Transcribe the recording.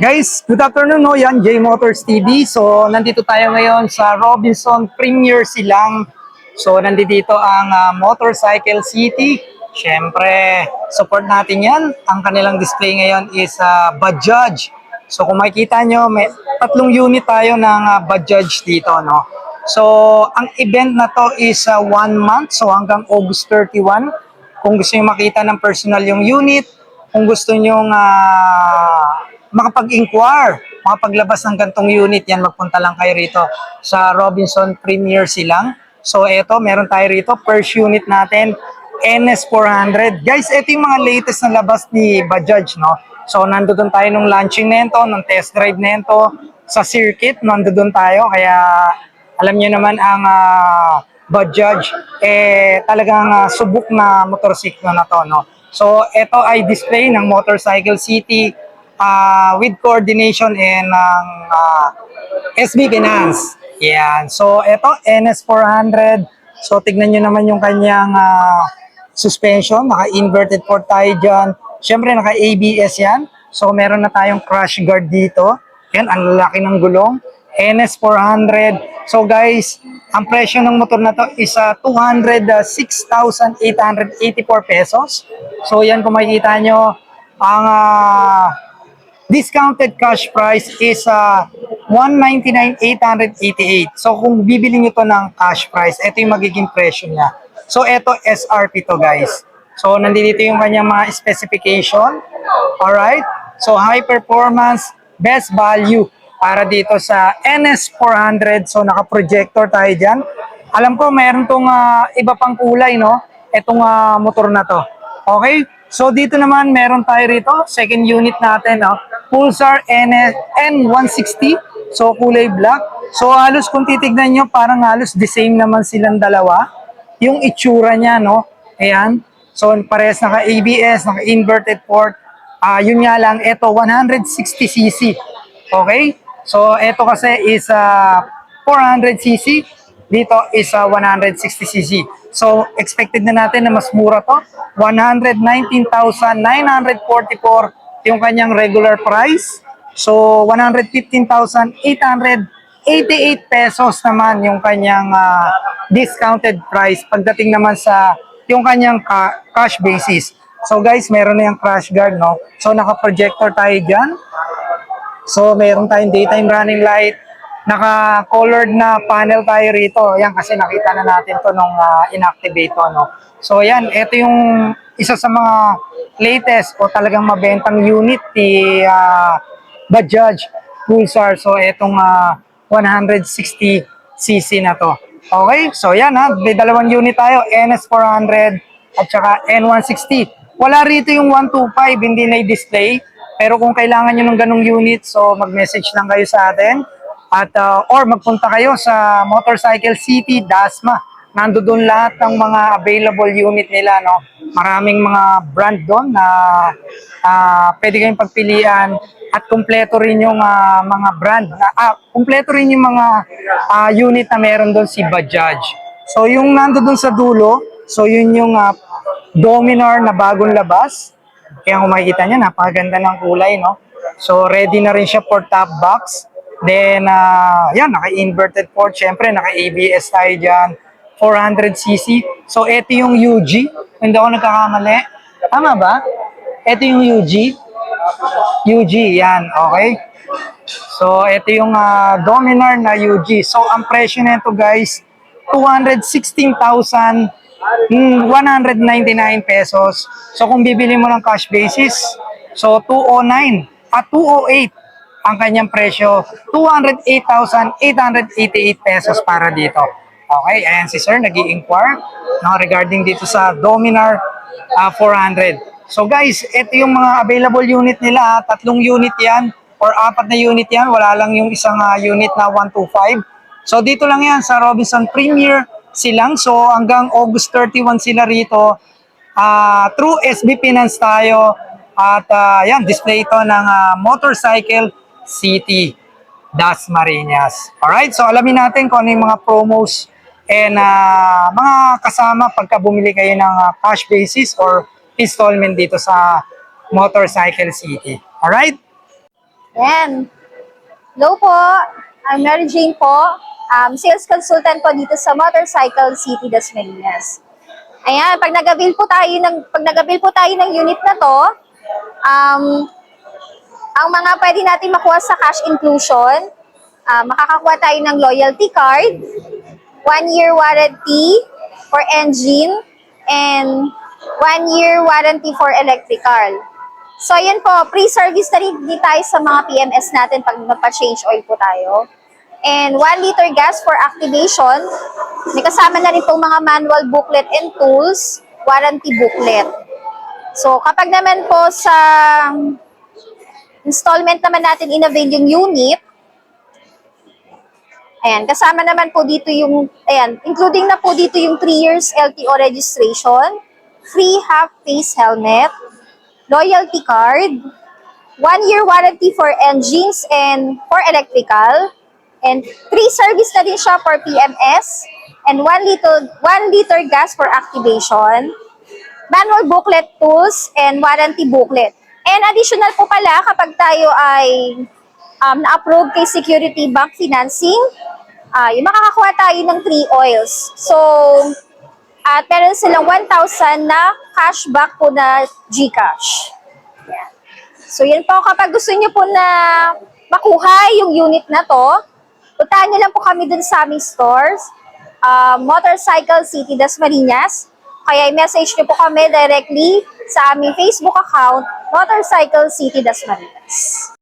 Guys, good afternoon, no? Yan, J Motors TV. So, nandito tayo ngayon sa Robinson Premier Silang. So, nandito ang Motorcycle City. Siyempre, support natin yan. Ang kanilang display ngayon is Bajaj. So, kung makikita nyo, may tatlong unit tayo ng Bajaj dito, no? So, ang event na to is 1 month. So, hanggang August 31. Kung gusto nyo makita ng personal yung unit, kung gusto nyo makapag-inquire, makapaglabas ng gantong unit, yan, magpunta lang kayo rito sa Robinson Premier Silang. So, eto, meron tayo rito, first unit natin, NS400. Guys, ito yung mga latest na labas ni Bajaj, no? So, nandoon tayo nung launching nito, nung test drive nito, sa circuit, nandoon tayo, kaya alam niyo naman ang Bajaj, talagang subok na motorsiklo na to, no? So, ito ay display ng Motorcycle City with coordination and ng SB Finance. Yan. So, ito, NS400. So, tignan nyo naman yung kanyang suspension. Naka-inverted port tayo dyan. Siyempre, naka-ABS yan. So, meron na tayong crash guard dito. Yan, ang lalaki ng gulong. NS400. So, guys, ang presyo ng motor na to is 206,884 pesos. So, yan kung makikita nyo, ang discounted cash price is 199,888. So kung bibili nyo to ng cash price, ito yung magiging presyo niya. So ito SRP to, guys. So nandito yung kanyang mga specification. Alright? So high performance, best value para dito sa NS400. So naka-projector tayo dyan. Alam ko mayroon tong iba pang kulay, no? Itong motor na to. Okay? So dito naman meron tayo rito, second unit natin, no? Pulsar N160. So kulay black. So halos kung titignan nyo, parang halos the same naman silang dalawa. Yung itsura niya, no? Ayan. So parehas naka ABS, naka inverted port. Yun nga lang, ito 160cc. Okay? So ito kasi is 400cc. Dito is 160cc. So, expected na natin na mas mura to. 119,944 yung kanyang regular price. So, 115,888 pesos naman yung kanyang discounted price pagdating naman sa yung kanyang cash basis. So, guys, meron na yung crash guard, no? So, naka-projector tayo dyan. So, meron tayong daytime running light. Naka-colored na panel tayo rito. Yan, kasi nakita na natin to nung inactivate to, no? So, yan. Ito yung isa sa mga latest o talagang mabentang unit ni Bajaj Pulsar. So, itong 160cc na to. Okay? So, yan ha. May dalawang unit tayo. NS400 at saka N160. Wala rito yung 125. Hindi na i-display. Pero kung kailangan nyo ng ganong unit, so mag-message lang kayo sa atin. At or magpunta kayo sa Motorcycle City, Dasma. Nandoon lahat ng mga available unit nila, no? Maraming mga brand doon na pwede kayong pagpilian at kumpleto rin yung mga brand. Kumpleto rin yung mga unit na meron doon si Bajaj. So yung nandoon sa dulo, so yun yung Dominar na bagong labas. Kaya kung makikita nyo, napakaganda ng kulay, no? So ready na rin siya for top box. Then, yan, naka-inverted port. Siyempre, naka-ABS tayo dyan. 400cc. So, ito yung UG. Hindi ako nagkakamali. Tama ba? Ito yung UG. UG, yan. Okay? So, ito yung Dominar na UG. So, ang presyo nito, guys, 216,199 pesos. So, kung bibili mo ng cash basis, so, 209 at 208 ang kanyang presyo, 208,888 pesos para dito. Okay, ayan si sir, nag-i-inquire no, regarding dito sa Dominar 400. So guys, ito yung mga available unit nila. Tatlong unit yan or apat na unit yan. Wala lang yung isang unit na 125. So dito lang yan sa Robinson Premier Silang. So hanggang August 31 sila rito. Through SB Finance tayo. At yan, display ito ng Motorcycle City, Dasmariñas. Alright, so alamin natin kung ano yung mga promos and mga kasama pagka bumili kayo ng cash basis or installment dito sa Motorcycle City. Alright? Yan. Hello po. I'm Mary Jane po. Sales consultant po dito sa Motorcycle City Dasmariñas. Ayan, pag nag-avail po tayo ng unit na to, um, ang mga pwede natin makuha sa cash inclusion, makakakuha tayo ng loyalty card, 1-year warranty for engine, and 1-year warranty for electrical. So, yun po, pre-service na rin din tayo sa mga PMS natin pag magpa-change oil po tayo. And 1 liter gas for activation. May kasama na rin pong mga manual booklet and tools, warranty booklet. So, kapag naman po sa installment naman natin in-avail yung unit, ayan, kasama naman po dito yung, ayan, including na po dito yung 3 years LTO registration, free half-face helmet, loyalty card, 1-year warranty for engines and for electrical, and free service na din siya for PMS, and 1 liter gas for activation, manual booklet tools, and warranty booklet. And additional po pala, kapag tayo ay na-approve kay Security Bank Financing, yung makakakuha tayo ng 3 oils. So, at meron silang 1,000 na cashback po na GCash. Yan. So, yan po. Kapag gusto nyo po na makuha yung unit na to, puntahan nyo lang po kami dun sa aming stores, Motorcycle City Dasmariñas. Kaya i-message nyo po kami directly sa aming Facebook account, Motorcycle City Dasmariñas.